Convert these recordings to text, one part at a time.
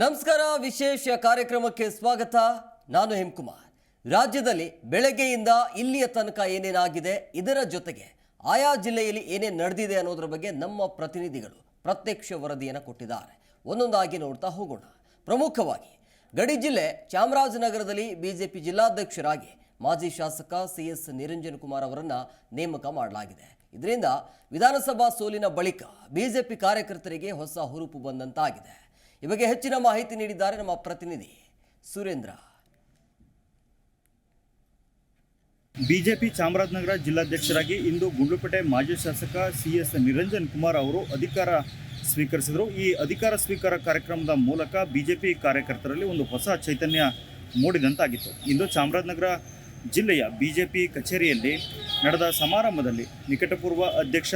ನಮಸ್ಕಾರ. ವಿಶೇಷ ಕಾರ್ಯಕ್ರಮಕ್ಕೆ ಸ್ವಾಗತ. ನಾನು ಹೇಮಕುಮಾರ್. ರಾಜ್ಯದಲ್ಲಿ ಬೆಳಗ್ಗೆಯಿಂದ ಇಲ್ಲಿಯ ತನಕ ಏನೇನಾಗಿದೆ, ಇದರ ಜೊತೆಗೆ ಆಯಾ ಜಿಲ್ಲೆಯಲ್ಲಿ ಏನೇನು ನಡೆದಿದೆ ಅನ್ನೋದ್ರ ಬಗ್ಗೆ ನಮ್ಮ ಪ್ರತಿನಿಧಿಗಳು ಪ್ರತ್ಯಕ್ಷ ವರದಿಯನ್ನು ಕೊಟ್ಟಿದ್ದಾರೆ. ಒಂದೊಂದಾಗಿ ನೋಡ್ತಾ ಹೋಗೋಣ. ಪ್ರಮುಖವಾಗಿ ಗಡಿ ಜಿಲ್ಲೆ ಚಾಮರಾಜನಗರದಲ್ಲಿ ಬಿಜೆಪಿ ಜಿಲ್ಲಾಧ್ಯಕ್ಷರಾಗಿ ಮಾಜಿ ಶಾಸಕ CS ನಿರಂಜನ್ ಕುಮಾರ್ ಅವರನ್ನು ನೇಮಕ ಮಾಡಲಾಗಿದೆ. ಇದರಿಂದ ವಿಧಾನಸಭಾ ಸೋಲಿನ ಬಳಿಕ ಬಿಜೆಪಿ ಕಾರ್ಯಕರ್ತರಿಗೆ ಹೊಸ ಹುರುಪು ಬಂದಂತಾಗಿದೆ. ಈ ಬಗ್ಗೆ ಹೆಚ್ಚಿನ ಮಾಹಿತಿ ನೀಡಿದ್ದಾರೆ ನಮ್ಮ ಪ್ರತಿನಿಧಿ ಸುರೇಂದ್ರ. ಬಿಜೆಪಿ ಚಾಮರಾಜನಗರ ಜಿಲ್ಲಾಧ್ಯಕ್ಷರಾಗಿ ಇಂದು ಗುಂಡ್ಲುಪೇಟೆ ಮಾಜಿ ಶಾಸಕ CS ನಿರಂಜನ್ ಕುಮಾರ್ ಅವರು ಅಧಿಕಾರ ಸ್ವೀಕರಿಸಿದರು. ಈ ಅಧಿಕಾರ ಸ್ವೀಕಾರ ಕಾರ್ಯಕ್ರಮದ ಮೂಲಕ ಬಿಜೆಪಿ ಕಾರ್ಯಕರ್ತರಲ್ಲಿ ಒಂದು ಹೊಸ ಚೈತನ್ಯ ಮೂಡಿದಂತಾಗಿತ್ತು. ಇಂದು ಚಾಮರಾಜನಗರ ಜಿಲ್ಲೆಯ ಬಿಜೆಪಿ ಕಚೇರಿಯಲ್ಲಿ ನಡೆದ ಸಮಾರಂಭದಲ್ಲಿ ನಿಕಟಪೂರ್ವ ಅಧ್ಯಕ್ಷ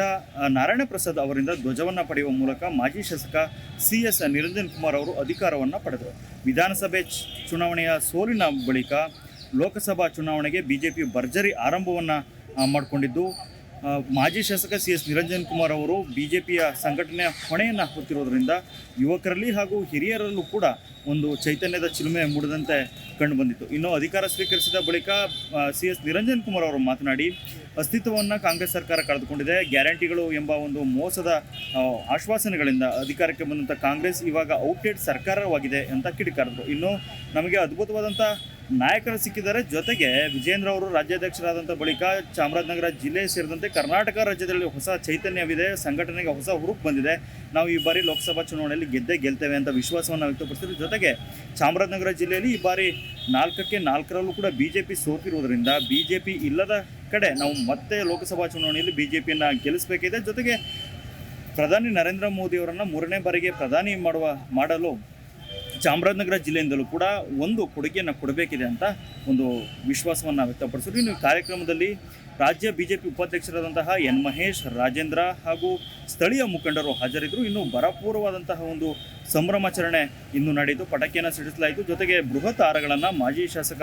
ನಾರಾಯಣ ಪ್ರಸಾದ್ ಅವರಿಂದ ಧ್ವಜವನ್ನು ಪಡೆಯುವ ಮೂಲಕ ಮಾಜಿ ಶಾಸಕ CS ನಿರಂಜನ್ ಕುಮಾರ್ ಅವರು ಅಧಿಕಾರವನ್ನು ಪಡೆದರು. ವಿಧಾನಸಭೆ ಚುನಾವಣೆಯ ಸೋಲಿನ ಬಳಿಕ ಲೋಕಸಭಾ ಚುನಾವಣೆಗೆ ಬಿಜೆಪಿ ಭರ್ಜರಿ ಆರಂಭವನ್ನು ಮಾಡಿಕೊಂಡಿದ್ದು, ಮಾಜಿ ಶಾಸಕ CS ನಿರಂಜನ್ ಕುಮಾರ್ ಅವರು ಬಿಜೆಪಿಯ ಸಂಘಟನೆಯ ಹೊಣೆಯನ್ನು ಹೊತ್ತಿರೋದ್ರಿಂದ ಯುವಕರಲ್ಲಿ ಹಾಗೂ ಹಿರಿಯರಲ್ಲೂ ಕೂಡ ಒಂದು ಚೈತನ್ಯದ ಚಿಲುಮೆ ಮೂಡಿದಂತೆ ಕಂಡುಬಂದಿತ್ತು. ಇನ್ನು ಅಧಿಕಾರ ಸ್ವೀಕರಿಸಿದ ಬಳಿಕ CS ನಿರಂಜನ್ ಕುಮಾರ್ ಅವರು ಮಾತನಾಡಿ, ಅಸ್ತಿತ್ವವನ್ನು ಕಾಂಗ್ರೆಸ್ ಸರ್ಕಾರ ಕಳೆದುಕೊಂಡಿದೆ, ಗ್ಯಾರಂಟಿಗಳು ಎಂಬ ಒಂದು ಮೋಸದ ಆಶ್ವಾಸನೆಗಳಿಂದ ಅಧಿಕಾರಕ್ಕೆ ಬಂದಂಥ ಕಾಂಗ್ರೆಸ್ ಇವಾಗ ಔಟ್ಡೇಟ್ ಸರ್ಕಾರವಾಗಿದೆ ಅಂತ ಕಿಡಿಕಾರಿದರು. ಇನ್ನು ನಮಗೆ ಅದ್ಭುತವಾದಂಥ ನಾಯಕರು ಸಿಕ್ಕಿದ್ದಾರೆ. ಜೊತೆಗೆ ವಿಜೇಂದ್ರ ಅವರು ರಾಜ್ಯಾಧ್ಯಕ್ಷರಾದಂಥ ಬಳಿಕ ಚಾಮರಾಜನಗರ ಜಿಲ್ಲೆ ಸೇರಿದಂತೆ ಕರ್ನಾಟಕ ರಾಜ್ಯದಲ್ಲಿ ಹೊಸ ಚೈತನ್ಯವಿದೆ, ಸಂಘಟನೆಗೆ ಹೊಸ ಹುರುಪು ಬಂದಿದೆ. ನಾವು ಈ ಬಾರಿ ಲೋಕಸಭಾ ಚುನಾವಣೆಯಲ್ಲಿ ಗೆಲ್ತೇವೆ ಅಂತ ವಿಶ್ವಾಸವನ್ನು ವ್ಯಕ್ತಪಡಿಸಿದ್ರು. ಜೊತೆಗೆ ಚಾಮರಾಜನಗರ ಜಿಲ್ಲೆಯಲ್ಲಿ ಈ ಬಾರಿ 4ಕ್ಕೆ 4ರಲ್ಲೂ ಕೂಡ ಬಿಜೆಪಿ ಸೋತಿರುವುದರಿಂದ ಬಿಜೆಪಿ ಇಲ್ಲದ ಕಡೆ ನಾವು ಮತ್ತೆ ಲೋಕಸಭಾ ಚುನಾವಣೆಯಲ್ಲಿ ಬಿಜೆಪಿಯನ್ನು ಗೆಲ್ಲಿಸಬೇಕಿದೆ. ಜೊತೆಗೆ ಪ್ರಧಾನಿ ನರೇಂದ್ರ ಮೋದಿ ಅವರನ್ನು 3ನೇ ಬಾರಿಗೆ ಪ್ರಧಾನಿ ಮಾಡಲು ಚಾಮರಾಜನಗರ ಜಿಲ್ಲೆಯಿಂದಲೂ ಕೂಡ ಒಂದು ಕೊಡುಗೆಯನ್ನು ಕೊಡಬೇಕಿದೆ ಅಂತ ಒಂದು ವಿಶ್ವಾಸವನ್ನು ವ್ಯಕ್ತಪಡಿಸಿದ್ರು. ಇನ್ನು ಕಾರ್ಯಕ್ರಮದಲ್ಲಿ ರಾಜ್ಯ ಬಿಜೆಪಿ ಉಪಾಧ್ಯಕ್ಷರಾದಂತಹ N ಮಹೇಶ್, ರಾಜೇಂದ್ರ ಹಾಗೂ ಸ್ಥಳೀಯ ಮುಖಂಡರು ಹಾಜರಿದ್ದರು. ಇನ್ನು ಬರಪೂರ್ವವಾದಂತಹ ಒಂದು ಸಂಭ್ರಮಾಚರಣೆ ಇಂದು ನಡೆಯಿತು. ಪಟಾಕಿಯನ್ನು ಸಿಡಿಸಲಾಯಿತು. ಜೊತೆಗೆ ಬೃಹತ್ ಹಾರಗಳನ್ನು ಮಾಜಿ ಶಾಸಕ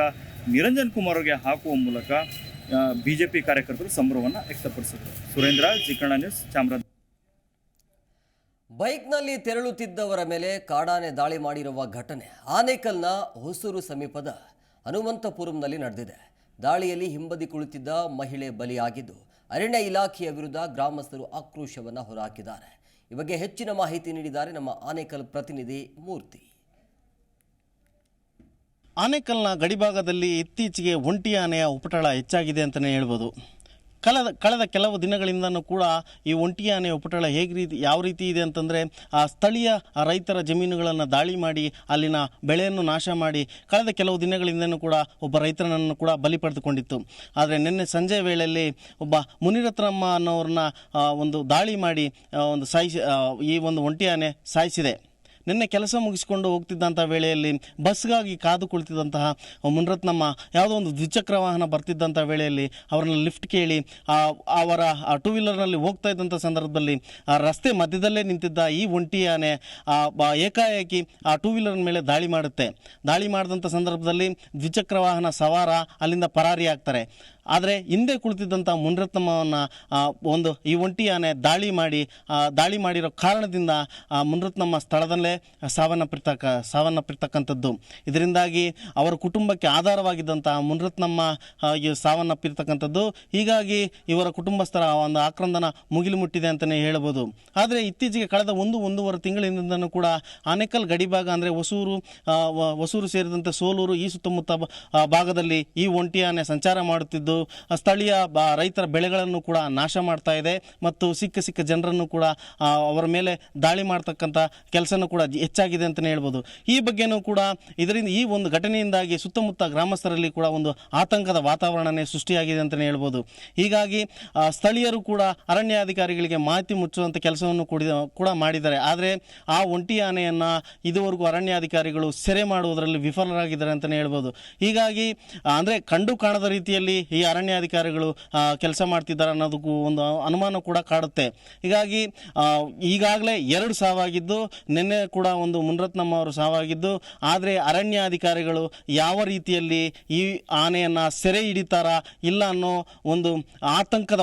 ನಿರಂಜನ್ ಕುಮಾರ್ ಅವರಿಗೆ ಹಾಕುವ ಮೂಲಕ ಬಿಜೆಪಿ ಕಾರ್ಯಕರ್ತರು ಸಂಭ್ರಮವನ್ನು ವ್ಯಕ್ತಪಡಿಸಿದರು. Surendra, G Kannada news, Chamarajanagar. ಬೈಕ್ನಲ್ಲಿ ತೆರಳುತ್ತಿದ್ದವರ ಮೇಲೆ ಕಾಡಾನೆ ದಾಳಿ ಮಾಡಿರುವ ಘಟನೆ ಆನೇಕಲ್ನ ಹೊಸೂರು ಸಮೀಪದ ಹನುಮಂತಪುರಂನಲ್ಲಿ ನಡೆದಿದೆ. ದಾಳಿಯಲ್ಲಿ ಹಿಂಬದಿ ಕುಳಿತಿದ್ದ ಮಹಿಳೆ ಬಲಿಯಾಗಿದ್ದು, ಅರಣ್ಯ ಇಲಾಖೆಯ ವಿರುದ್ಧ ಗ್ರಾಮಸ್ಥರು ಆಕ್ರೋಶವನ್ನು ಹೊರಹಾಕಿದ್ದಾರೆ. ಈ ಬಗ್ಗೆ ಹೆಚ್ಚಿನ ಮಾಹಿತಿ ನೀಡಿದ್ದಾರೆ ನಮ್ಮ ಆನೇಕಲ್ ಪ್ರತಿನಿಧಿ ಮೂರ್ತಿ. ಆನೇಕಲ್ನ ಗಡಿಭಾಗದಲ್ಲಿ ಇತ್ತೀಚೆಗೆ ಒಂಟಿ ಆನೆಯ ಉಪಟಳ ಹೆಚ್ಚಾಗಿದೆ ಅಂತಲೇ ಹೇಳ್ಬೋದು. ಕಳೆದ ಕೆಲವು ದಿನಗಳಿಂದನೂ ಕೂಡ ಈ ಒಂಟಿ ಆನೆಯ ಉಪಟಳ ಯಾವ ರೀತಿ ಇದೆ ಅಂತಂದರೆ, ಸ್ಥಳೀಯ ರೈತರ ಜಮೀನುಗಳನ್ನು ದಾಳಿ ಮಾಡಿ ಅಲ್ಲಿನ ಬೆಳೆಯನ್ನು ನಾಶ ಮಾಡಿ ಕಳೆದ ಕೆಲವು ದಿನಗಳಿಂದನೂ ಕೂಡ ಒಬ್ಬ ರೈತನನ್ನು ಕೂಡ ಬಲಿ ಪಡೆದುಕೊಂಡಿತ್ತು. ಆದರೆ ನಿನ್ನೆ ಸಂಜೆ ವೇಳೆಯಲ್ಲಿ ಒಬ್ಬ ಮುನಿರತ್ನಮ್ಮ ಅನ್ನೋರನ್ನ ಒಂದು ದಾಳಿ ಮಾಡಿ ಈ ಒಂದು ಒಂಟಿ ಆನೆ ಸಾಯಿಸಿದೆ. ನಿನ್ನೆ ಕೆಲಸ ಮುಗಿಸಿಕೊಂಡು ಹೋಗ್ತಿದ್ದಂಥ ವೇಳೆಯಲ್ಲಿ ಬಸ್ಗಾಗಿ ಕಾದು ಕುಳಿತಿದ್ದಂತಹ ಮುನಿರತ್ನಮ್ಮ ಯಾವುದೋ ಒಂದು ದ್ವಿಚಕ್ರ ವಾಹನ ಬರ್ತಿದ್ದಂಥ ವೇಳೆಯಲ್ಲಿ ಅವರನ್ನು ಲಿಫ್ಟ್ ಕೇಳಿ ಅವರ ಟೂ ವೀಲರ್ನಲ್ಲಿ ಹೋಗ್ತಾ ಇದ್ದಂಥ ಸಂದರ್ಭದಲ್ಲಿ ರಸ್ತೆ ಮಧ್ಯದಲ್ಲೇ ನಿಂತಿದ್ದ ಈ ಒಂಟಿ ಆನೆ ಏಕಾಏಕಿ ಆ ಟೂ ವೀಲರ್ ಮೇಲೆ ದಾಳಿ ಮಾಡುತ್ತೆ. ದಾಳಿ ಮಾಡಿದಂಥ ಸಂದರ್ಭದಲ್ಲಿ ದ್ವಿಚಕ್ರ ವಾಹನ ಸವಾರ ಅಲ್ಲಿಂದ ಪರಾರಿಯಾಗ್ತಾರೆ. ಆದರೆ ಹಿಂದೆ ಕುಳಿತಿದ್ದಂಥ ಮುನಿರತ್ನಮ್ಮವನ್ನು ಈ ಒಂಟಿ ಆನೆ ದಾಳಿ ಮಾಡಿರೋ ಕಾರಣದಿಂದ ಮುನಿರತ್ನಮ್ಮ ಸ್ಥಳದಲ್ಲೇ ಸಾವನ್ನಪ್ಪಿರ್ತಕ್ಕಂಥದ್ದು. ಇದರಿಂದಾಗಿ ಅವರ ಕುಟುಂಬಕ್ಕೆ ಆಧಾರವಾಗಿದ್ದಂಥ ಮುನಿರತ್ನಮ್ಮ ಸಾವನ್ನಪ್ಪಿರ್ತಕ್ಕಂಥದ್ದು. ಹೀಗಾಗಿ ಇವರ ಕುಟುಂಬಸ್ಥರ ಒಂದು ಆಕ್ರಂದನ ಮುಗಿಲು ಮುಟ್ಟಿದೆ ಅಂತಲೇ ಹೇಳ್ಬೋದು. ಆದರೆ ಇತ್ತೀಚೆಗೆ ಕಳೆದ ಒಂದೂವರೆ ತಿಂಗಳಿಂದನೂ ಕೂಡ ಆನೇಕಲ್ ಗಡಿಭಾಗ ಅಂದರೆ ಹೊಸೂರು ಸೇರಿದಂತೆ ಸೋಲೂರು ಈ ಸುತ್ತಮುತ್ತ ಭಾಗದಲ್ಲಿ ಈ ಒಂಟಿ ಆನೆ ಸಂಚಾರ ಮಾಡುತ್ತಿದ್ದು ಸ್ಥಳೀಯ ರೈತರ ಬೆಳೆಗಳನ್ನು ಕೂಡ ನಾಶ ಮಾಡ್ತಾ ಇದೆ ಮತ್ತು ಸಿಕ್ಕ ಜನರನ್ನು ಕೂಡ ಅವರ ಮೇಲೆ ದಾಳಿ ಮಾಡ್ತಕ್ಕಂಥ ಕೆಲಸನೂ ಕೂಡ ಹೆಚ್ಚಾಗಿದೆ ಅಂತಲೇ ಹೇಳ್ಬೋದು. ಈ ಬಗ್ಗೆನೂ ಕೂಡ ಇದರಿಂದ ಈ ಒಂದು ಘಟನೆಯಿಂದಾಗಿ ಸುತ್ತಮುತ್ತ ಗ್ರಾಮಸ್ಥರಲ್ಲಿ ಕೂಡ ಒಂದು ಆತಂಕದ ವಾತಾವರಣನೇ ಸೃಷ್ಟಿಯಾಗಿದೆ ಅಂತಲೇ ಹೇಳ್ಬೋದು. ಹೀಗಾಗಿ ಸ್ಥಳೀಯರು ಕೂಡ ಅರಣ್ಯಾಧಿಕಾರಿಗಳಿಗೆ ಮಾಹಿತಿ ಮುಚ್ಚುವಂಥ ಕೆಲಸವನ್ನು ಕೂಡ ಮಾಡಿದ್ದಾರೆ. ಆದರೆ ಆ ಒಂಟಿ ಆನೆಯನ್ನು ಇದುವರೆಗೂ ಅರಣ್ಯಾಧಿಕಾರಿಗಳು ಸೆರೆ ಮಾಡುವುದರಲ್ಲಿ ವಿಫಲರಾಗಿದ್ದಾರೆ ಅಂತಲೇ ಹೇಳ್ಬೋದು. ಹೀಗಾಗಿ ಅಂದರೆ ಕಂಡು ಕಾಣದ ರೀತಿಯಲ್ಲಿ ಈ ಅರಣ್ಯಾಧಿಕಾರಿಗಳು ಕೆಲಸ ಮಾಡ್ತಿದ್ದಾರೆ ಅನ್ನೋದಕ್ಕೂ ಒಂದು ಅನುಮಾನ ಕೂಡ ಕಾಡುತ್ತೆ. ಹೀಗಾಗಿ ಈಗಾಗಲೇ 2 ಸಾವಾಗಿದ್ದು, ನಿನ್ನೆ ಕೂಡ ಒಂದು ಮುನ್ರತ್ನಮ್ಮ ಅವರು ಸಾವಾಗಿದ್ದು, ಆದರೆ ಅರಣ್ಯಾಧಿಕಾರಿಗಳು ಯಾವ ರೀತಿಯಲ್ಲಿ ಈ ಆನೆಯನ್ನು ಸೆರೆ ಹಿಡಿತಾರಾ ಇಲ್ಲ ಅನ್ನೋ ಒಂದು ಆತಂಕದ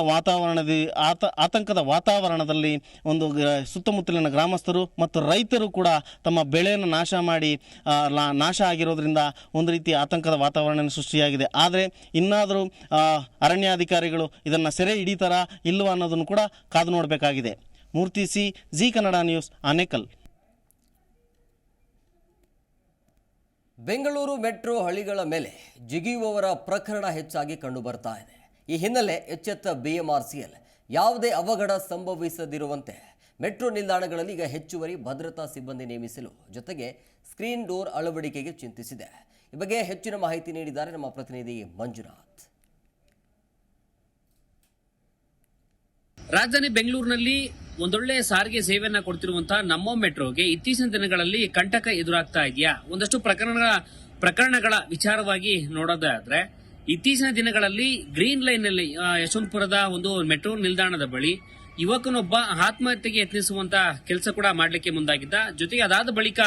ವಾತಾವರಣದಲ್ಲಿ ಒಂದು ಸುತ್ತಮುತ್ತಲಿನ ಗ್ರಾಮಸ್ಥರು ಮತ್ತು ರೈತರು ಕೂಡ ತಮ್ಮ ಬೆಳೆಯನ್ನು ನಾಶ ಆಗಿರೋದ್ರಿಂದ ಒಂದು ರೀತಿ ಆತಂಕದ ವಾತಾವರಣ ಸೃಷ್ಟಿಯಾಗಿದೆ. ಆದರೆ ಇನ್ನಾದರೂ ಅರಣ್ಯಾಧಿಕಾರಿಗಳು ಇದನ್ನು ಸೆರೆ ಹಿಡಿತಾರಾ ಇಲ್ಲವಾ ಅನ್ನೋದನ್ನು ಕೂಡ ಕಾದು ನೋಡಬೇಕಾಗಿದೆ. Murthy C, Zee Kannada news, Anekal. Bengaluru metro ಹಳಿಗಳ ಮೇಲೆ ಜಿಗಿಯುವವರ ಪ್ರಕರಣ ಹೆಚ್ಚಾಗಿ ಕಂಡುಬರ್ತಾ ಇದೆ. ಈ ಹಿನ್ನೆಲೆ ಎಚ್ಚೆತ್ತ BMRCL ಯಾವುದೇ ಅವಘಡ ಸಂಭವಿಸದಿರುವಂತೆ ಮೆಟ್ರೋ ನಿಲ್ದಾಣಗಳಲ್ಲಿ ಈಗ ಹೆಚ್ಚುವರಿ ಭದ್ರತಾ ಸಿಬ್ಬಂದಿ ನೇಮಿಸಲು ಜೊತೆಗೆ ಸ್ಕ್ರೀನ್ ಡೋರ್ ಅಳವಡಿಕೆಗೆ ಚಿಂತಿಸಿದೆ. ಈ ಬಗ್ಗೆ ಹೆಚ್ಚಿನ ಮಾಹಿತಿ ನೀಡಿದ್ದಾರೆ ನಮ್ಮ ಪ್ರತಿನಿಧಿ ಮಂಜುನಾಥ್. ರಾಜಧಾನಿ ಬೆಂಗಳೂರಿನಲ್ಲಿ ಒಂದೊಳ್ಳೆ ಸಾರಿಗೆ ಸೇವೆಯನ್ನ ಕೊಡ್ತಿರುವಂತಹ ನಮ್ಮ ಮೆಟ್ರೋಗೆ ಇತ್ತೀಚಿನ ದಿನಗಳಲ್ಲಿ ಕಂಟಕ ಎದುರಾಗ್ತಾ ಇದೆಯಾ? ಒಂದಷ್ಟು ಪ್ರಕರಣಗಳ ವಿಚಾರವಾಗಿ ನೋಡೋದಾದ್ರೆ, ಇತ್ತೀಚಿನ ದಿನಗಳಲ್ಲಿ ಗ್ರೀನ್ ಲೈನ್ ನಲ್ಲಿ ಯಶವಂತಪುರದ ಒಂದು ಮೆಟ್ರೋ ನಿಲ್ದಾಣದ ಬಳಿ ಯುವಕನೊಬ್ಬ ಆತ್ಮಹತ್ಯೆಗೆ ಯತ್ನಿಸುವಂತ ಕೆಲಸ ಕೂಡ ಮಾಡಲಿಕ್ಕೆ ಮುಂದಾಗಿದ್ದ. ಜೊತೆಗೆ ಅದಾದ ಬಳಿಕ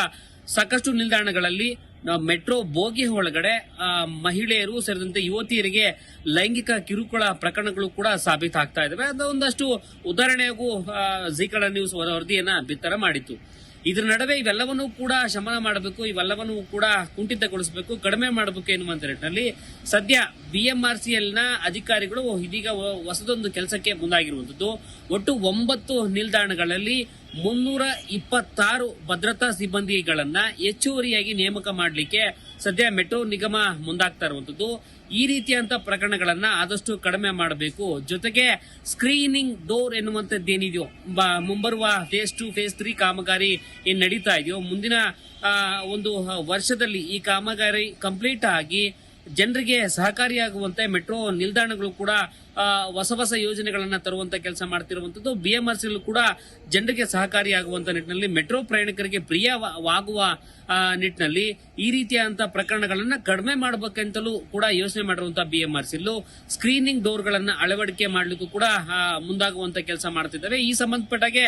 ಸಾಕಷ್ಟು ನಿಲ್ದಾಣಗಳಲ್ಲಿ ಮೆಟ್ರೋ ಬೋಗಿ ಒಳಗಡೆ ಮಹಿಳೆಯರು ಸೇರಿದಂತೆ ಯುವತಿಯರಿಗೆ ಲೈಂಗಿಕ ಕಿರುಕುಳ ಪ್ರಕರಣಗಳು ಕೂಡ ಸಾಬೀತಾಗ್ತಾ ಇದಾವೆ. ಅದು ಒಂದಷ್ಟು ಉದಾಹರಣೆಗೂ ಜಿ ಕನ್ನಡ ನ್ಯೂಸ್ ವರದಿಯನ್ನ ಬಿತ್ತರ ಮಾಡಿತ್ತು. ಇದರ ನಡುವೆ ಇವೆಲ್ಲವನ್ನೂ ಕೂಡ ಶಮನ ಮಾಡಬೇಕು, ಇವೆಲ್ಲವನ್ನೂ ಕೂಡ ಕುಂಠಿತಗೊಳಿಸಬೇಕು, ಕಡಿಮೆ ಮಾಡಬೇಕು ಎನ್ನುವಂತ ನಿಟ್ಟಿನಲ್ಲಿ ಸದ್ಯ BMRCL ನ ಅಧಿಕಾರಿಗಳು ಇದೀಗ ಹೊಸದೊಂದು ಕೆಲಸಕ್ಕೆ ಮುಂದಾಗಿರುವಂತದ್ದು. ಒಟ್ಟು 9 ನಿಲ್ದಾಣಗಳಲ್ಲಿ 326 ಭದ್ರತಾ ಸಿಬ್ಬಂದಿಗಳನ್ನ ಹೆಚ್ಚುವರಿಯಾಗಿ ನೇಮಕ ಮಾಡಲಿಕ್ಕೆ ಸದ್ಯ ಮೆಟ್ರೋ ನಿಗಮ ಮುಂದಾಗ್ತಾ ಇರುವಂತದ್ದು. ಈ ರೀತಿಯಂತ ಪ್ರಕರಣಗಳನ್ನ ಆದಷ್ಟು ಕಡಿಮೆ ಮಾಡಬೇಕು. ಜೊತೆಗೆ ಸ್ಕ್ರೀನಿಂಗ್ ಡೋರ್ ಎನ್ನುವಂತದ್ದೇನಿದೆಯೋ, ಮುಂಬರುವ ಫೇಸ್ 2 ಫೇಸ್ 3 ಕಾಮಗಾರಿ ಏನ್ ನಡೀತಾ ಇದೆಯೋ, ಮುಂದಿನ ಒಂದು ವರ್ಷದಲ್ಲಿ ಈ ಕಾಮಗಾರಿ ಕಂಪ್ಲೀಟ್ ಆಗಿ ಜನರಿಗೆ ಸಹಕಾರಿಯಾಗುವಂತೆ ಮೆಟ್ರೋ ನಿಲ್ದಾಣಗಳು ಕೂಡ ಹೊಸ ಯೋಜನೆಗಳನ್ನ ತರುವಂತ ಕೆಲಸ ಮಾಡ್ತಿರುವಂತದ್ದು. BMRCL ಕೂಡ ಜನರಿಗೆ ಸಹಕಾರಿಯಾಗುವಂತ ನಿಟ್ಟಿನಲ್ಲಿ, ಮೆಟ್ರೋ ಪ್ರಯಾಣಿಕರಿಗೆ ಪ್ರಿಯವಾಗುವ ನಿಟ್ಟಿನಲ್ಲಿ ಈ ರೀತಿಯಾದಂತ ಪ್ರಕರಣಗಳನ್ನ ಕಡಿಮೆ ಮಾಡಬೇಕಂತಲೂ ಕೂಡ ಯೋಚನೆ ಮಾಡಿರುವಂತಹ BMRCL ಸ್ಕ್ರೀನಿಂಗ್ ಡೋರ್ಗಳನ್ನ ಅಳವಡಿಕೆ ಮಾಡಲಿಕ್ಕೂ ಕೂಡ ಮುಂದಾಗುವಂತ ಕೆಲಸ ಮಾಡ್ತಿದ್ದಾವೆ. ಈ ಸಂಬಂಧಪಟ್ಟಾಗೆ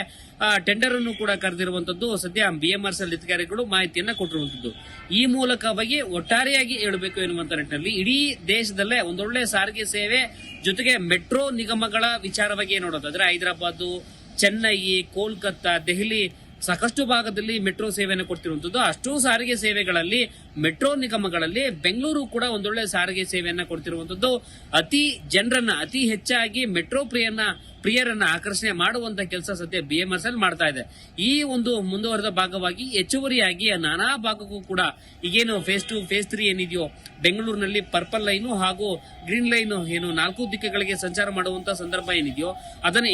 ಟೆಂಡರ್ ಅನ್ನು ಕೂಡ ಕರೆದಿರುವಂತದ್ದು ಸದ್ಯ BMRCL ಅಧಿಕಾರಿಗಳು ಮಾಹಿತಿಯನ್ನ ಕೊಟ್ಟಿರುವಂತದ್ದು. ಈ ಮೂಲಕವಾಗಿ ಒಟ್ಟಾರೆಯಾಗಿ ಹೇಳಬೇಕು ಎನ್ನುವಂತ ನಿಟ್ಟಿನಲ್ಲಿ ಇಡೀ ದೇಶದಲ್ಲೇ ಒಂದೊಳ್ಳೆ ಸಾರಿಗೆ ಸೇವೆ ಜೊತೆಗೆ ಮೆಟ್ರೋ ನಿಗಮಗಳ ವಿಚಾರವಾಗಿ ನೋಡೋದಾದ್ರೆ ಹೈದರಾಬಾದ್, ಚೆನ್ನೈ, ಕೋಲ್ಕತ್ತಾ, ದೆಹಲಿ ಸಾಕಷ್ಟು ಭಾಗದಲ್ಲಿ ಮೆಟ್ರೋ ಸೇವೆಯನ್ನು ಕೊಡ್ತಿರುವಂತದ್ದು. ಅಷ್ಟು ಸಾರಿಗೆ ಸೇವೆಗಳಲ್ಲಿ ಮೆಟ್ರೋ ನಿಗಮಗಳಲ್ಲಿ ಬೆಂಗಳೂರು ಕೂಡ ಒಂದೊಳ್ಳೆ ಸಾರಿಗೆ ಸೇವೆಯನ್ನ ಕೊಡ್ತಿರುವಂತದ್ದು. ಅತಿ ಹೆಚ್ಚಾಗಿ ಮೆಟ್ರೋ ಪ್ರಿಯರನ್ನ ಆಕರ್ಷಣೆ ಮಾಡುವಂತ ಕೆಲಸ ಸದ್ಯ BMRCL ಮಾಡ್ತಾ ಇದೆ. ಈ ಒಂದು ಮುಂದುವರೆದ ಭಾಗವಾಗಿ ಹೆಚ್ಚುವರಿಯಾಗಿ ನಾನಾ ಭಾಗಕ್ಕೂ ಕೂಡ ಈಗೇನು ಫೇಸ್ 2 ಫೇಸ್ 3 ಏನಿದೆಯೋ, ಬೆಂಗಳೂರಿನಲ್ಲಿ ಪರ್ಪಲ್ ಲೈನು ಹಾಗೂ ಗ್ರೀನ್ ಲೈನ್ ಏನು 4 ದಿಕ್ಕುಗಳಿಗೆ ಸಂಚಾರ ಮಾಡುವಂತ ಸಂದರ್ಭ ಏನಿದೆಯೋ ಅದನ್ನ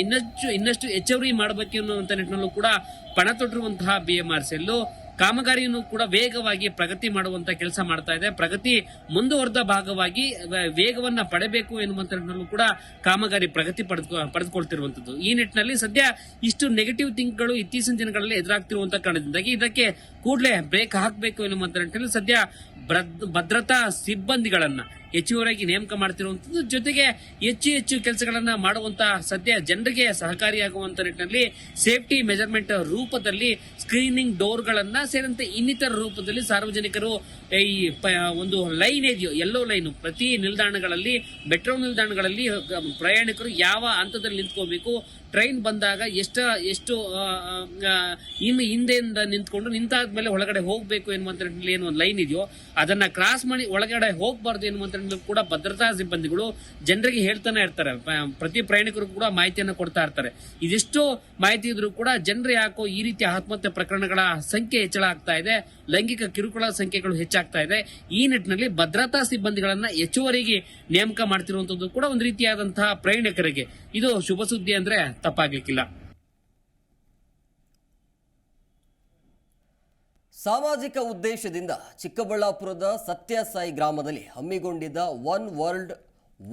ಇನ್ನಷ್ಟು ಹೆಚ್ಚುವರಿ ಮಾಡಬೇಕು ಅನ್ನುವಂತ ನಿಟ್ಟಿನಲ್ಲೂ ಕೂಡ ಪಣ ತೊಟ್ಟಿರುವಂತಹ BMRCL ಕಾಮಗಾರಿಯನ್ನು ಕೂಡ ವೇಗವಾಗಿ ಪ್ರಗತಿ ಮಾಡುವಂತ ಕೆಲಸ ಮಾಡ್ತಾ ಇದೆ. ಪ್ರಗತಿ ಮುಂದುವರೆದ ಭಾಗವಾಗಿ ವೇಗವನ್ನ ಪಡೆಯಬೇಕು ಎನ್ನುವಂತ ನಿಟ್ಟಿನಲ್ಲೂ ಕೂಡ ಕಾಮಗಾರಿ ಪ್ರಗತಿ ಪಡೆದುಕೊಳ್ತಿರುವಂತದ್ದು. ಈ ನಿಟ್ಟಿನಲ್ಲಿ ಸದ್ಯ ಇಷ್ಟು ನೆಗೆಟಿವ್ ಥಿಂಕ್ಗಳು ಇತ್ತೀಚಿನ ದಿನಗಳಲ್ಲಿ ಎದುರಾಗ್ತಿರುವಂತಹ ಕಾರಣದಿಂದಾಗಿ ಇದಕ್ಕೆ ಕೂಡಲೇ ಬ್ರೇಕ್ ಹಾಕಬೇಕು ಎನ್ನುವಂತ ನಿಟ್ಟಿನಲ್ಲಿ ಸದ್ಯ ಭದ್ರತಾ ಸಿಬ್ಬಂದಿಗಳನ್ನ ಹೆಚ್ಚುವರಿಯಾಗಿ ನೇಮಕ ಮಾಡ್ತಿರುವಂತದ್ದು. ಜೊತೆಗೆ ಹೆಚ್ಚು ಕೆಲಸಗಳನ್ನ ಮಾಡುವಂತ ಸದ್ಯ ಜನರಿಗೆ ಸಹಕಾರಿಯಾಗುವಂತ ನಿಟ್ಟಿನಲ್ಲಿ ಸೇಫ್ಟಿ ಮೆಜರ್ಮೆಂಟ್ ರೂಪದಲ್ಲಿ ಸ್ಕ್ರೀನಿಂಗ್ ಡೋರ್ಗಳನ್ನ ಸೇರಿದಂತೆ ಇನ್ನಿತರ ರೂಪದಲ್ಲಿ ಸಾರ್ವಜನಿಕರು ಈ ಒಂದು ಲೈನ್ ಇದೆಯೋ, ಯೆಲ್ಲೋ ಲೈನ್, ಪ್ರತಿ ನಿಲ್ದಾಣಗಳಲ್ಲಿ ಮೆಟ್ರೋ ನಿಲ್ದಾಣಗಳಲ್ಲಿ ಪ್ರಯಾಣಿಕರು ಯಾವ ಹಂತದಲ್ಲಿ ನಿಂತ್ಕೋಬೇಕು, ಟ್ರೈನ್ ಬಂದಾಗ ಎಷ್ಟು ಹಿಂದೆಯಿಂದ ನಿಂತ್ಕೊಂಡು ನಿಂತಾದ್ಮೇಲೆ ಒಳಗಡೆ ಹೋಗ್ಬೇಕು ಎನ್ನುವಂತ ನಿಟ್ಟಿನಲ್ಲಿ ಏನು ಒಂದು ಲೈನ್ ಇದೆಯೋ ಅದನ್ನ ಕ್ರಾಸ್ ಮಾಡಿ ಒಳಗಡೆ ಹೋಗಬಾರ್ದು ಎನ್ನುವಂತ ಕೂಡ ಭದ್ರತಾ ಸಿಬ್ಬಂದಿಗಳು ಜನರಿಗೆ ಹೇಳ್ತಾನೆ ಇರ್ತಾರೆ. ಪ್ರತಿ ಪ್ರಯಾಣಿಕರು ಕೂಡ ಮಾಹಿತಿಯನ್ನು ಕೊಡ್ತಾ ಇರ್ತಾರೆ. ಇದಿಷ್ಟು ಮಾಹಿತಿ ಇದ್ರೂ ಕೂಡ ಜನರು ಯಾಕೋ ಈ ರೀತಿಯ ಆತ್ಮಹತ್ಯೆ ಪ್ರಕರಣಗಳ ಸಂಖ್ಯೆ ಹೆಚ್ಚಳ ಆಗ್ತಾ ಇದೆ, ಲೈಂಗಿಕ ಕಿರುಕುಳ ಸಂಖ್ಯೆಗಳು ಹೆಚ್ಚಾಗ್ತಾ ಇದೆ. ಈ ನಿಟ್ಟಿನಲ್ಲಿ ಭದ್ರತಾ ಸಿಬ್ಬಂದಿಗಳನ್ನ ಹೆಚ್ಚುವರಿಗೆ ನೇಮಕ ಮಾಡ್ತಿರುವಂತದ್ದು ಕೂಡ ಒಂದು ರೀತಿಯಾದಂತಹ ಪ್ರಯಾಣಿಕರಿಗೆ ಇದು ಶುಭ ಸುದ್ದಿ ಅಂದ್ರೆ ತಪ್ಪಾಗಲಿಕ್ಕಿಲ್ಲ. ಸಾಮಾಜಿಕ ಉದ್ದೇಶದಿಂದ ಚಿಕ್ಕಬಳ್ಳಾಪುರದ ಸತ್ಯಸಾಯಿ ಗ್ರಾಮದಲ್ಲಿ ಹಮ್ಮಿಕೊಂಡಿದ್ದ one world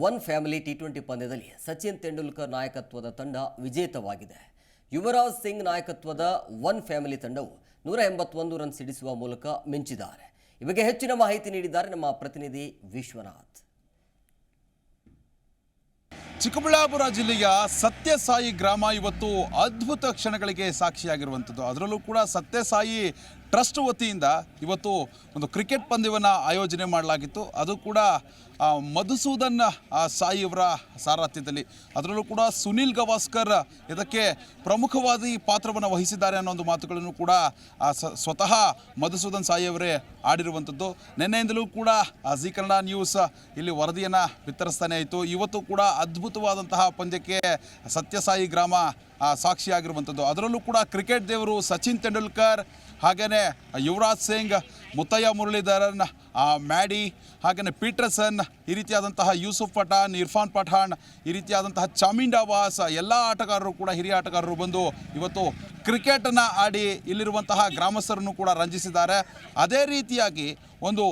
one family T20 ಪಂದ್ಯದಲ್ಲಿ ಸಚಿನ್ ತೆಂಡೂಲ್ಕರ್ ನಾಯಕತ್ವದ ತಂಡ ವಿಜೇತವಾಗಿದೆ. ಯುವರಾಜ್ ಸಿಂಗ್ ನಾಯಕತ್ವದ ಒನ್ ಫ್ಯಾಮಿಲಿ ತಂಡವು 181 ರನ್ ಸಿಡಿಸುವ ಮೂಲಕ ಮಿಂಚಿದ್ದಾರೆ. ಈ ಬಗ್ಗೆ ಹೆಚ್ಚಿನ ಮಾಹಿತಿ ನೀಡಿದ್ದಾರೆ ನಮ್ಮ ಪ್ರತಿನಿಧಿ ವಿಶ್ವನಾಥ್. ಚಿಕ್ಕಬಳ್ಳಾಪುರ ಜಿಲ್ಲೆಯ ಸತ್ಯಸಾಯಿ ಗ್ರಾಮ ಇವತ್ತು ಅದ್ಭುತ ಕ್ಷಣಗಳಿಗೆ ಸಾಕ್ಷಿಯಾಗಿರುವಂಥದ್ದು. ಅದರಲ್ಲೂ ಕೂಡ ಸತ್ಯಸಾಯಿ ಟ್ರಸ್ಟ್ ವತಿಯಿಂದ ಇವತ್ತು ಒಂದು ಕ್ರಿಕೆಟ್ ಪಂದ್ಯವನ್ನು ಆಯೋಜನೆ ಮಾಡಲಾಗಿತ್ತು. ಅದು ಕೂಡ ಮಧುಸೂದನ್ ಸಾಯಿಯವರ ಸಾರಥ್ಯದಲ್ಲಿ. ಅದರಲ್ಲೂ ಕೂಡ ಸುನಿಲ್ ಗವಾಸ್ಕರ್ ಇದಕ್ಕೆ ಪ್ರಮುಖವಾದ ಪಾತ್ರವನ್ನು ವಹಿಸಿದ್ದಾರೆ ಅನ್ನೋ ಒಂದು ಮಾತುಗಳನ್ನು ಕೂಡ ಸ್ವತಃ ಮಧುಸೂದನ್ ಸಾಯಿಯವರೇ ಆಡಿರುವಂಥದ್ದು. ನಿನ್ನೆಯಿಂದಲೂ ಕೂಡ ಜಿ ಕನ್ನಡ ನ್ಯೂಸ್ ಇಲ್ಲಿ ವರದಿಯನ್ನು ಬಿತ್ತರಿಸ್ತಾನೆ ಇತ್ತು. ಇವತ್ತು ಕೂಡ ಅದ್ಭುತವಾದಂತಹ ಪಂದ್ಯಕ್ಕೆ ಸತ್ಯಸಾಯಿ ಗ್ರಾಮ ಸಾಕ್ಷಿಯಾಗಿರುವಂಥದ್ದು. ಅದರಲ್ಲೂ ಕೂಡ ಕ್ರಿಕೆಟ್ ದೇವರು ಸಚಿನ್ ತೆಂಡೂಲ್ಕರ್, ಹಾಗೆಯೇ ಯುವರಾಜ್ ಸಿಂಗ್, ಮುತ್ತಯ್ಯ ಮುರಳೀಧರನ್, ಮ್ಯಾಡಿ, ಹಾಗೆಯೇ ಪೀಟರ್ಸನ್, ಈ ರೀತಿಯಾದಂತಹ ಯೂಸುಫ್ ಪಠಾಣ್, ಇರ್ಫಾನ್ ಪಠಾಣ್, ಈ ರೀತಿಯಾದಂತಹ ಚಾಮಿಂಡಾವಾಸ್ ಎಲ್ಲ ಆಟಗಾರರು ಕೂಡ ಹಿರಿಯ ಆಟಗಾರರು ಬಂದು ಇವತ್ತು ಕ್ರಿಕೆಟನ್ನು ಆಡಿ ಇಲ್ಲಿರುವಂತಹ ಗ್ರಾಮಸ್ಥರನ್ನು ಕೂಡ ರಂಜಿಸಿದ್ದಾರೆ. ಅದೇ ರೀತಿಯಾಗಿ ಒಂದು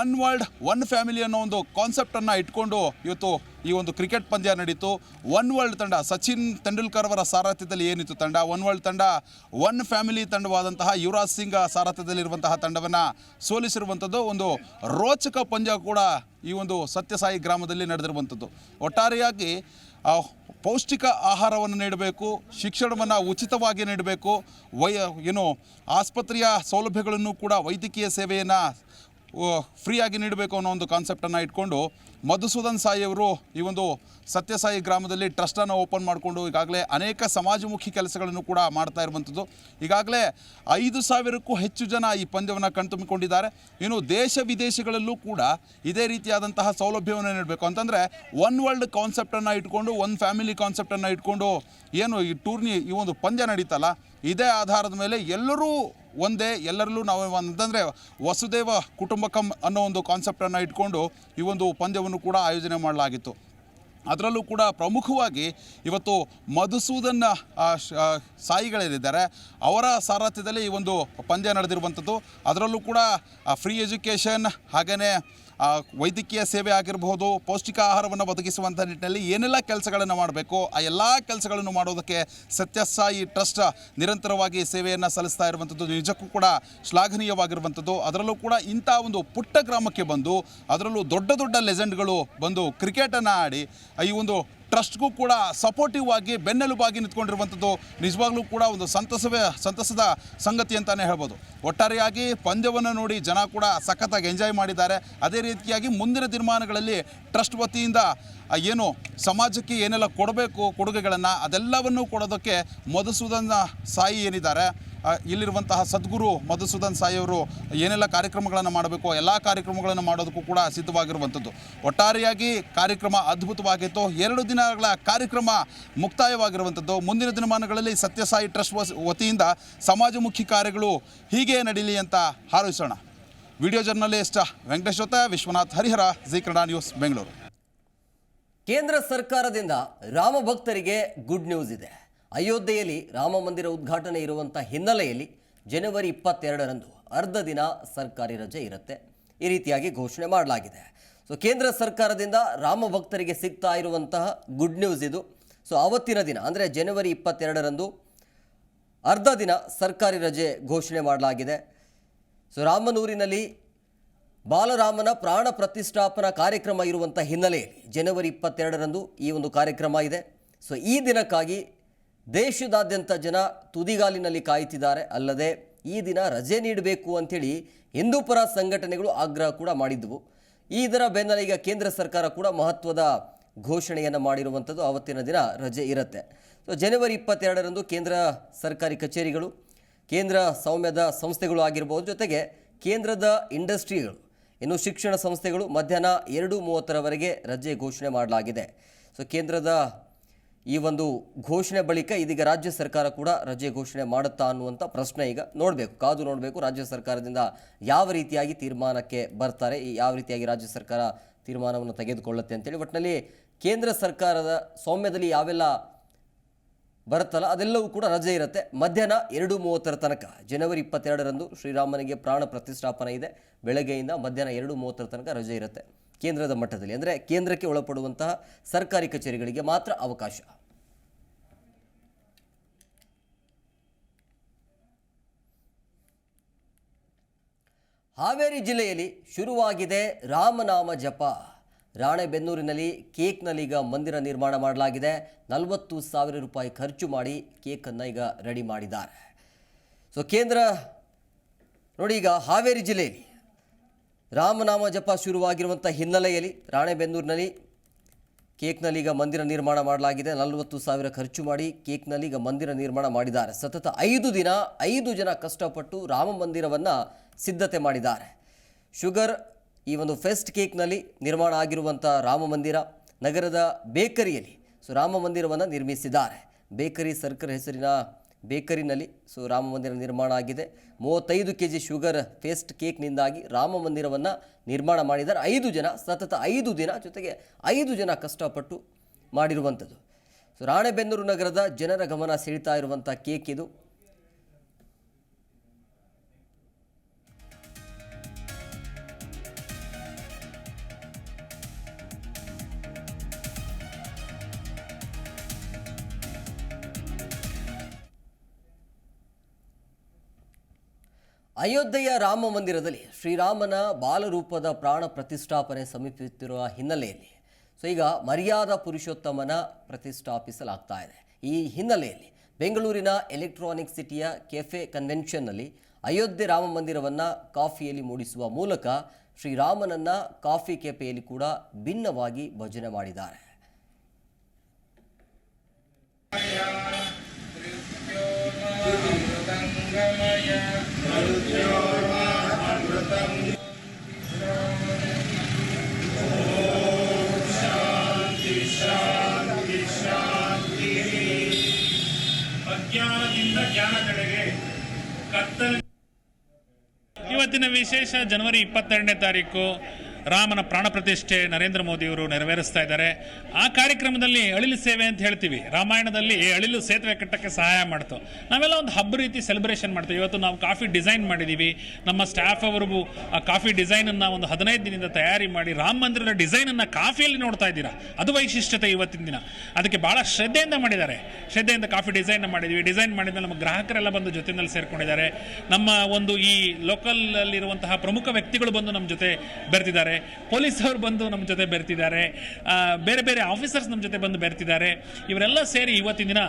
ಒನ್ ವರ್ಲ್ಡ್ ಒನ್ ಫ್ಯಾಮಿಲಿ ಅನ್ನೋ ಒಂದು ಕಾನ್ಸೆಪ್ಟನ್ನು ಇಟ್ಕೊಂಡು ಇವತ್ತು ಈ ಒಂದು ಕ್ರಿಕೆಟ್ ಪಂದ್ಯ ನಡೀತು. ಒನ್ ವರ್ಲ್ಡ್ ತಂಡ ಸಚಿನ್ ತೆಂಡೂಲ್ಕರ್ ಅವರ ಸಾರಥ್ಯದಲ್ಲಿ ಏನಿತ್ತು ತಂಡ, ಒನ್ ವರ್ಲ್ಡ್ ತಂಡ ಒನ್ ಫ್ಯಾಮಿಲಿ ತಂಡವಾದಂತಹ ಯುವರಾಜ್ ಸಿಂಗ್ ಸಾರಥ್ಯದಲ್ಲಿರುವಂತಹ ತಂಡವನ್ನು ಸೋಲಿಸಿರುವಂಥದ್ದು. ಒಂದು ರೋಚಕ ಪಂದ್ಯ ಕೂಡ ಈ ಒಂದು ಸತ್ಯಸಾಯಿ ಗ್ರಾಮದಲ್ಲಿ ನಡೆದಿರುವಂಥದ್ದು. ಒಟ್ಟಾರೆಯಾಗಿ ಪೌಷ್ಟಿಕ ಆಹಾರವನ್ನು ನೀಡಬೇಕು, ಶಿಕ್ಷಣವನ್ನು ಉಚಿತವಾಗಿ ನೀಡಬೇಕು, ಆಸ್ಪತ್ರೆಯ ಸೌಲಭ್ಯಗಳನ್ನು ಕೂಡ ವೈದ್ಯಕೀಯ ಸೇವೆಯನ್ನು ಫ್ರೀಯಾಗಿ ನೀಡಬೇಕು ಅನ್ನೋ ಒಂದು ಕಾನ್ಸೆಪ್ಟನ್ನು ಇಟ್ಕೊಂಡು ಮಧುಸೂದನ್ ಸಾಯಿಯವರು ಈ ಒಂದು ಸತ್ಯಸಾಯಿ ಗ್ರಾಮದಲ್ಲಿ ಟ್ರಸ್ಟನ್ನು ಓಪನ್ ಮಾಡಿಕೊಂಡು ಈಗಾಗಲೇ ಅನೇಕ ಸಮಾಜಮುಖಿ ಕೆಲಸಗಳನ್ನು ಕೂಡ ಮಾಡ್ತಾ ಇರುವಂಥದ್ದು. ಈಗಾಗಲೇ 5,000ಕ್ಕೂ ಹೆಚ್ಚು ಜನ ಈ ಪಂದ್ಯವನ್ನು ಕಣ್ತುಂಬಿಕೊಂಡಿದ್ದಾರೆ. ಇನ್ನು ದೇಶ ವಿದೇಶಗಳಲ್ಲೂ ಕೂಡ ಇದೇ ರೀತಿಯಾದಂತಹ ಸೌಲಭ್ಯವನ್ನು ನೀಡಬೇಕು ಅಂತಂದರೆ ಒನ್ ವರ್ಲ್ಡ್ ಕಾನ್ಸೆಪ್ಟನ್ನು ಇಟ್ಕೊಂಡು, ಒನ್ ಫ್ಯಾಮಿಲಿ ಕಾನ್ಸೆಪ್ಟನ್ನು ಇಟ್ಕೊಂಡು ಏನು ಈ ಟೂರ್ನಿ ಈ ಒಂದು ಪಂದ್ಯ ನಡೀತಲ್ಲ, ಇದೇ ಆಧಾರದ ಮೇಲೆ ಎಲ್ಲರೂ ಒಂದೇ, ಎಲ್ಲರಲ್ಲೂ ನಾವು ಅಂತಂದರೆ ವಸುದೇವ ಕುಟುಂಬಕಂ ಅನ್ನೋ ಒಂದು ಕಾನ್ಸೆಪ್ಟನ್ನು ಇಟ್ಕೊಂಡು ಈ ಒಂದು ಪಂದ್ಯವನ್ನು ಕೂಡ ಆಯೋಜನೆ ಮಾಡಲಾಗಿತ್ತು. ಅದರಲ್ಲೂ ಕೂಡ ಪ್ರಮುಖವಾಗಿ ಇವತ್ತು ಮಧುಸೂದನ್ ಸಾಯಿಗಳೇನಿದ್ದಾರೆ ಅವರ ಸಾರಥ್ಯದಲ್ಲಿ ಈ ಒಂದು ಪಂದ್ಯ ನಡೆದಿರುವಂಥದ್ದು. ಅದರಲ್ಲೂ ಕೂಡ ಫ್ರೀ ಎಜುಕೇಷನ್, ಹಾಗೆಯೇ ವೈದ್ಯಕೀಯ ಸೇವೆ ಆಗಿರಬಹುದು, ಪೌಷ್ಟಿಕ ಆಹಾರವನ್ನು ಒದಗಿಸುವಂಥ ನಿಟ್ಟಿನಲ್ಲಿ ಏನೆಲ್ಲ ಕೆಲಸಗಳನ್ನು ಮಾಡಬೇಕು ಆ ಎಲ್ಲ ಕೆಲಸಗಳನ್ನು ಮಾಡೋದಕ್ಕೆ ಸತ್ಯಸಾಯಿ ಟ್ರಸ್ಟ್ ನಿರಂತರವಾಗಿ ಸೇವೆಯನ್ನು ಸಲ್ಲಿಸ್ತಾ ಇರುವಂಥದ್ದು ನಿಜಕ್ಕೂ ಕೂಡ ಶ್ಲಾಘನೀಯವಾಗಿರುವಂಥದ್ದು. ಅದರಲ್ಲೂ ಕೂಡ ಇಂಥ ಒಂದು ಪುಟ್ಟ ಗ್ರಾಮಕ್ಕೆ ಬಂದು ಅದರಲ್ಲೂ ದೊಡ್ಡ ದೊಡ್ಡ ಲೆಜೆಂಡ್ಗಳು ಬಂದು ಕ್ರಿಕೆಟನ್ನು ಆಡಿ ಈ ಒಂದು ಟ್ರಸ್ಟ್ಗೂ ಕೂಡ ಸಪೋರ್ಟಿವ್ ಆಗಿ ಬೆನ್ನೆಲುಬಾಗಿ ನಿಂತ್ಕೊಂಡಿರುವಂಥದ್ದು ನಿಜವಾಗ್ಲೂ ಕೂಡ ಒಂದು ಸಂತಸದ ಸಂಗತಿ ಅಂತಲೇ ಹೇಳ್ಬೋದು. ಒಟ್ಟಾರೆಯಾಗಿ ಪಂದ್ಯವನ್ನು ನೋಡಿ ಜನ ಕೂಡ ಸಖತ್ತಾಗಿ ಎಂಜಾಯ್ ಮಾಡಿದ್ದಾರೆ. ಅದೇ ರೀತಿಯಾಗಿ ಮುಂದಿನ ದಿನಮಾನಗಳಲ್ಲಿ ಟ್ರಸ್ಟ್ ವತಿಯಿಂದ ಏನು ಸಮಾಜಕ್ಕೆ ಏನೆಲ್ಲ ಕೊಡಬೇಕು ಕೊಡುಗೆಗಳನ್ನು ಅದೆಲ್ಲವನ್ನೂ ಕೊಡೋದಕ್ಕೆ ಮಧುಸೂದನ್ ಸಾಯಿ ಏನಿದ್ದಾರೆ ಇಲ್ಲಿರುವಂತಹ ಸದ್ಗುರು ಮಧುಸೂದನ್ ಸಾಯಿಯವರು ಏನೆಲ್ಲ ಕಾರ್ಯಕ್ರಮಗಳನ್ನು ಮಾಡಬೇಕು ಎಲ್ಲ ಕಾರ್ಯಕ್ರಮಗಳನ್ನು ಮಾಡೋದಕ್ಕೂ ಕೂಡ ಸಿದ್ಧವಾಗಿರುವಂಥದ್ದು. ಒಟ್ಟಾರೆಯಾಗಿ ಕಾರ್ಯಕ್ರಮ ಅದ್ಭುತವಾಗಿತ್ತು. 2 ದಿನಗಳ ಕಾರ್ಯಕ್ರಮ ಮುಕ್ತಾಯವಾಗಿರುವಂಥದ್ದು. ಮುಂದಿನ ದಿನಮಾನಗಳಲ್ಲಿ ಸತ್ಯಸಾಯಿ ಟ್ರಸ್ಟ್ ವತಿಯಿಂದ ಸಮಾಜಮುಖಿ ಕಾರ್ಯಗಳು ಹೀಗೆ ನಡೀಲಿ ಅಂತ ಹಾರೈಸೋಣ. ವಿಡಿಯೋ ಜರ್ನಲಿಸ್ಟ್ ವೆಂಕಟೇಶ್ ಜೊತೆ ವಿಶ್ವನಾಥ್ ಹರಿಹರ, ಜಿ ಕನ್ನಡ ನ್ಯೂಸ್, ಬೆಂಗಳೂರು. ಕೇಂದ್ರ ಸರ್ಕಾರದಿಂದ ರಾಮ ಭಕ್ತರಿಗೆ ಗುಡ್ ನ್ಯೂಸ್ ಇದೆ. ಅಯೋಧ್ಯೆಯಲ್ಲಿ ರಾಮ ಮಂದಿರ ಉದ್ಘಾಟನೆ ಇರುವಂಥ ಹಿನ್ನೆಲೆಯಲ್ಲಿ ಜನವರಿ 22ರಂದು ಅರ್ಧ ದಿನ ಸರ್ಕಾರಿ ರಜೆ ಇರುತ್ತೆ. ಈ ರೀತಿಯಾಗಿ ಘೋಷಣೆ ಮಾಡಲಾಗಿದೆ. ಸೊ ಕೇಂದ್ರ ಸರ್ಕಾರದಿಂದ ರಾಮ ಭಕ್ತರಿಗೆ ಸಿಗ್ತಾ ಇರುವಂತಹ ಗುಡ್ ನ್ಯೂಸ್ ಇದು. ಸೊ ಆವತ್ತಿನ ದಿನ ಅಂದರೆ ಜನವರಿ 22ರಂದು ಅರ್ಧ ದಿನ ಸರ್ಕಾರಿ ರಜೆ ಘೋಷಣೆ ಮಾಡಲಾಗಿದೆ. ಸೊ ರಾಮನೂರಿನಲ್ಲಿ ಬಾಲರಾಮನ ಪ್ರಾಣ ಪ್ರತಿಷ್ಠಾಪನಾ ಕಾರ್ಯಕ್ರಮ ಇರುವಂಥ ಹಿನ್ನೆಲೆಯಲ್ಲಿ ಜನವರಿ 22ರಂದು ಈ ಒಂದು ಕಾರ್ಯಕ್ರಮ ಇದೆ. ಸೊ ಈ ದಿನಕ್ಕಾಗಿ ದೇಶದಾದ್ಯಂತ ಜನ ತುದಿಗಾಲಿನಲ್ಲಿ ಕಾಯುತ್ತಿದ್ದಾರೆ. ಅಲ್ಲದೆ ಈ ದಿನ ರಜೆ ನೀಡಬೇಕು ಅಂಥೇಳಿ ಹಿಂದೂಪರ ಸಂಘಟನೆಗಳು ಆಗ್ರಹ ಕೂಡ ಮಾಡಿದ್ದವು. ಇದರ ಬೆನ್ನಲ್ಲೇ ಈಗ ಕೇಂದ್ರ ಸರ್ಕಾರ ಕೂಡ ಮಹತ್ವದ ಘೋಷಣೆಯನ್ನು ಮಾಡಿರುವಂಥದ್ದು. ಆವತ್ತಿನ ದಿನ ರಜೆ ಇರುತ್ತೆ. ಸೊ ಜನವರಿ 22ರಂದು ಕೇಂದ್ರ ಸರ್ಕಾರಿ ಕಚೇರಿಗಳು, ಕೇಂದ್ರ ಸ್ವಾಮ್ಯದ ಸಂಸ್ಥೆಗಳು ಆಗಿರ್ಬೋದು, ಜೊತೆಗೆ ಕೇಂದ್ರದ ಇಂಡಸ್ಟ್ರಿಗಳು, ಇನ್ನು ಶಿಕ್ಷಣ ಸಂಸ್ಥೆಗಳು ಮಧ್ಯಾಹ್ನ 2:30ರವರೆಗೆ ರಜೆ ಘೋಷಣೆ ಮಾಡಲಾಗಿದೆ. ಸೊ ಕೇಂದ್ರದ ಈ ಒಂದು ಘೋಷಣೆ ಬಳಿಕ ಇದೀಗ ರಾಜ್ಯ ಸರ್ಕಾರ ಕೂಡ ರಜೆ ಘೋಷಣೆ ಮಾಡುತ್ತಾ ಅನ್ನುವಂಥ ಪ್ರಶ್ನೆ ಈಗ ಕಾದು ನೋಡಬೇಕು. ರಾಜ್ಯ ಸರ್ಕಾರದಿಂದ ಯಾವ ರೀತಿಯಾಗಿ ತೀರ್ಮಾನಕ್ಕೆ ಬರ್ತಾರೆ, ಯಾವ ರೀತಿಯಾಗಿ ರಾಜ್ಯ ಸರ್ಕಾರ ತೀರ್ಮಾನವನ್ನು ತೆಗೆದುಕೊಳ್ಳುತ್ತೆ ಅಂತೇಳಿ. ಒಟ್ಟಿನಲ್ಲಿ ಕೇಂದ್ರ ಸರ್ಕಾರದ ಸೌಮ್ಯದಲ್ಲಿ ಯಾವೆಲ್ಲ ಬರುತ್ತಲ್ಲ ಅದೆಲ್ಲವೂ ಕೂಡ ರಜೆ ಇರುತ್ತೆ. ಮಧ್ಯಾಹ್ನ 2:30ರ ತನಕ ಜನವರಿ 22ರಂದು ಶ್ರೀರಾಮನಿಗೆ ಪ್ರಾಣ ಪ್ರತಿಷ್ಠಾಪನೆ ಇದೆ. ಬೆಳಗ್ಗೆಯಿಂದ ಮಧ್ಯಾಹ್ನ 2:30ರ ತನಕ ರಜೆ ಇರುತ್ತೆ. ಕೇಂದ್ರದ ಮಟ್ಟದಲ್ಲಿ ಅಂದರೆ ಕೇಂದ್ರಕ್ಕೆ ಒಳಪಡುವಂತಹ ಸರ್ಕಾರಿ ಕಚೇರಿಗಳಿಗೆ ಮಾತ್ರ ಅವಕಾಶ. ಹಾವೇರಿ ಜಿಲ್ಲೆಯಲ್ಲಿ ಶುರುವಾಗಿದೆ ರಾಮನಾಮ ಜಪ. ರಾಣೆಬೆನ್ನೂರಿನಲ್ಲಿ ಕೇಕ್ನಲ್ಲಿ ಈಗ ಮಂದಿರ ನಿರ್ಮಾಣ ಮಾಡಲಾಗಿದೆ. 40,000 ರೂಪಾಯಿ ಖರ್ಚು ಮಾಡಿ ಕೇಕನ್ನು ಈಗ ರೆಡಿ ಮಾಡಿದ್ದಾರೆ. ಸೊ ಕೇಂದ್ರ ನೋಡಿ, ಈಗ ಹಾವೇರಿ ಜಿಲ್ಲೆಯಲ್ಲಿ ರಾಮನಾಮ ಜಪ ಶುರುವಾಗಿರುವಂಥ ಹಿನ್ನೆಲೆಯಲ್ಲಿ ರಾಣೆಬೆನ್ನೂರಿನಲ್ಲಿ ಕೇಕ್ನಲ್ಲಿ ಈಗ ಮಂದಿರ ನಿರ್ಮಾಣ ಮಾಡಲಾಗಿದೆ. 40,000 ಖರ್ಚು ಮಾಡಿ ಕೇಕ್ನಲ್ಲಿ ಈಗ ಮಂದಿರ ನಿರ್ಮಾಣ ಮಾಡಿದ್ದಾರೆ. ಸತತ 5 ಜನ ಕಷ್ಟಪಟ್ಟು ರಾಮ ಮಂದಿರವನ್ನು ಸಿದ್ಧತೆ ಮಾಡಿದ್ದಾರೆ. ಶುಗರ್ ಈ ಒಂದು ಫೆಸ್ಟ್ ಕೇಕ್ನಲ್ಲಿ ನಿರ್ಮಾಣ ಆಗಿರುವಂಥ ರಾಮ ಮಂದಿರ ನಗರದ ಬೇಕರಿಯಲ್ಲಿ ರಾಮ ಮಂದಿರವನ್ನು ನಿರ್ಮಿಸಿದ್ದಾರೆ. ಬೇಕರಿ ಸರ್ಕಲ್ ಹೆಸರಿನ ಬೇಕರಿನಲ್ಲಿ ರಾಮ ಮಂದಿರ ನಿರ್ಮಾಣ ಆಗಿದೆ. 35 kg ಶುಗರ್ ಫೇಸ್ಟ್ ಕೇಕ್ನಿಂದಾಗಿ ರಾಮ ಮಂದಿರವನ್ನು ನಿರ್ಮಾಣ ಮಾಡಿದ್ದಾರೆ. 5 ಜನ, ಸತತ 5 ದಿನ, ಜೊತೆಗೆ 5 ಜನ ಕಷ್ಟಪಟ್ಟು ಮಾಡಿರುವಂಥದ್ದು. ರಾಣೆಬೆನ್ನೂರು ನಗರದ ಜನರ ಗಮನ ಸೆಳೀತಾ ಇರುವಂಥ ಕೇಕ್ ಇದು. ಅಯೋಧ್ಯೆಯ ರಾಮ ಮಂದಿರದಲ್ಲಿ ಶ್ರೀರಾಮನ ಬಾಲರೂಪದ ಪ್ರಾಣ ಪ್ರತಿಷ್ಠಾಪನೆ ಸಮೀಪಿಸುತ್ತಿರುವ ಹಿನ್ನೆಲೆಯಲ್ಲಿ ಈಗ ಮರ್ಯಾದಾ ಪುರುಷೋತ್ತಮನ ಪ್ರತಿಷ್ಠಾಪಿಸಲಾಗ್ತಾ ಇದೆ. ಈ ಹಿನ್ನೆಲೆಯಲ್ಲಿ ಬೆಂಗಳೂರಿನ ಎಲೆಕ್ಟ್ರಾನಿಕ್ ಸಿಟಿಯ ಕೆಫೆ ಕನ್ವೆನ್ಷನ್ನಲ್ಲಿ ಅಯೋಧ್ಯೆ ರಾಮ ಮಂದಿರವನ್ನು ಕಾಫಿಯಲ್ಲಿ ಮೂಡಿಸುವ ಮೂಲಕ ಶ್ರೀರಾಮನನ್ನು ಕಾಫಿ ಕೆಫೆಯಲ್ಲಿ ಕೂಡ ಭಿನ್ನವಾಗಿ ಭಜನೆ ಮಾಡಿದ್ದಾರೆ. ಅಜ್ಞಾನದಿಂದ ಜ್ಞಾನದೆಡೆಗೆ ಇವತ್ತಿನ ವಿಶೇಷ ಜನವರಿ 22ನೇ ತಾರೀಕು ರಾಮನ ಪ್ರಾಣ ಪ್ರತಿಷ್ಠೆ ನರೇಂದ್ರ ಮೋದಿಯವರು ನೆರವೇರಿಸ್ತಾ ಇದ್ದಾರೆ. ಆ ಕಾರ್ಯಕ್ರಮದಲ್ಲಿ ಅಳಿಲು ಸೇವೆ ಅಂತ ಹೇಳ್ತೀವಿ. ರಾಮಾಯಣದಲ್ಲಿ ಅಳಿಲು ಸೇತುವೆ ಕಟ್ಟಕ್ಕೆ ಸಹಾಯ ಮಾಡ್ತು. ನಾವೆಲ್ಲ ಒಂದು ಹಬ್ಬ ರೀತಿ ಸೆಲೆಬ್ರೇಷನ್ ಮಾಡ್ತೀವಿ. ಇವತ್ತು ನಾವು ಕಾಫಿ ಡಿಸೈನ್ ಮಾಡಿದ್ದೀವಿ. ನಮ್ಮ ಸ್ಟಾಫ್ ಅವರಿಗೂ ಆ ಕಾಫಿ ಡಿಸೈನನ್ನು ಒಂದು 15 ದಿನದಿಂದ ತಯಾರಿ ಮಾಡಿ ರಾಮ ಮಂದಿರದ ಡಿಸೈನನ್ನು ಕಾಫಿಯಲ್ಲಿ ನೋಡ್ತಾ ಇದ್ದೀರಾ. ಅದು ವೈಶಿಷ್ಟ್ಯತೆ ಇವತ್ತಿನ ದಿನ. ಅದಕ್ಕೆ ಭಾಳ ಶ್ರದ್ಧೆಯಿಂದ ಮಾಡಿದ್ದಾರೆ. ಶ್ರದ್ಧೆಯಿಂದ ಕಾಫಿ ಡಿಸೈನ್ ಮಾಡಿದ್ದೀವಿ. ಡಿಸೈನ್ ಮಾಡಿದ್ಮೇಲೆ ನಮ್ಮ ಗ್ರಾಹಕರೆಲ್ಲ ಬಂದು ಜೊತೆಯಲ್ಲಿ ಸೇರ್ಕೊಂಡಿದ್ದಾರೆ. ನಮ್ಮ ಒಂದು ಈ ಲೋಕಲಲ್ಲಿರುವಂತಹ ಪ್ರಮುಖ ವ್ಯಕ್ತಿಗಳು ಬಂದು ನಮ್ಮ ಜೊತೆ ಬೆರೆತಿದ್ದಾರೆ. ಪೊಲೀಸ್ ಅವರು ಬಂದು ನಮ್ಮ ಜೊತೆ ಬೆರೆತಿದ್ದಾರೆ. ಬೇರೆ ಬೇರೆ ಆಫೀಸರ್ಸ್ ನಮ್ಮ ಜೊತೆ ಬಂದು ಬೆರೆತಿದ್ದಾರೆ. ಇವರೆಲ್ಲ ಸೇರಿ ಇವತ್ತಿನ ದಿನ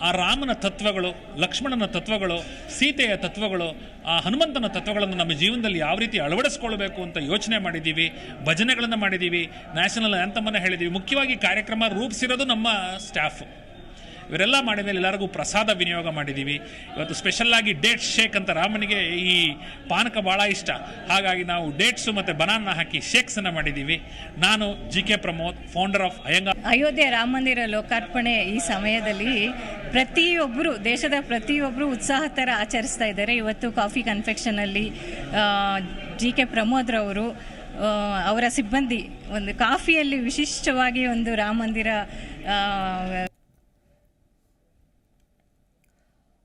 ಆ ರಾಮನ ತತ್ವಗಳು, ಲಕ್ಷ್ಮಣನ ತತ್ವಗಳು, ಸೀತೆಯ ತತ್ವಗಳು, ಆ ಹನುಮಂತನ ತತ್ವಗಳನ್ನು ನಮ್ಮ ಜೀವನದಲ್ಲಿ ಯಾವ ರೀತಿ ಅಳವಡಿಸ್ಕೊಳ್ಬೇಕು ಅಂತ ಯೋಚನೆ ಮಾಡಿದ್ದೀವಿ. ಭಜನೆಗಳನ್ನು ಮಾಡಿದ್ದೀವಿ. ನ್ಯಾಷನಲ್ ಆ್ಯಂಥಮನ್ನು ಹೇಳಿದ್ದೀವಿ. ಮುಖ್ಯವಾಗಿ ಕಾರ್ಯಕ್ರಮ ರೂಪಿಸಿರೋದು ನಮ್ಮ ಸ್ಟಾಫ್. ಇವರೆಲ್ಲ ಮಾಡಿದ ಮೇಲೆ ಎಲ್ಲರಿಗೂ ಪ್ರಸಾದ ವಿನಿಯೋಗ ಮಾಡಿದ್ದೀವಿ. ಇವತ್ತು ಸ್ಪೆಷಲ್ಲಾಗಿ ಡೇಟ್ಸ್ ಶೇಕ್ ಅಂತ, ರಾಮನಿಗೆ ಈ ಪಾನಕ ಭಾಳ ಇಷ್ಟ. ಹಾಗಾಗಿ ನಾವು ಡೇಟ್ಸು ಮತ್ತು ಬನಾನ ಹಾಕಿ ಶೇಕ್ಸನ್ನು ಮಾಡಿದ್ದೀವಿ. ನಾನು GK Pramod, founder of Ayodhya Rama ಮಂದಿರ ಲೋಕಾರ್ಪಣೆ ಈ ಸಮಯದಲ್ಲಿ ದೇಶದ ಪ್ರತಿಯೊಬ್ಬರು ಉತ್ಸಾಹತರ ಆಚರಿಸ್ತಾ ಇದ್ದಾರೆ. ಇವತ್ತು ಕಾಫಿ ಕನ್ಫೆಕ್ಷನಲ್ಲಿ GK ಪ್ರಮೋದ್ರವರು ಅವರ ಸಿಬ್ಬಂದಿ ಒಂದು ಕಾಫಿಯಲ್ಲಿ ವಿಶಿಷ್ಟವಾಗಿ ಒಂದು ರಾಮ ಮಂದಿರ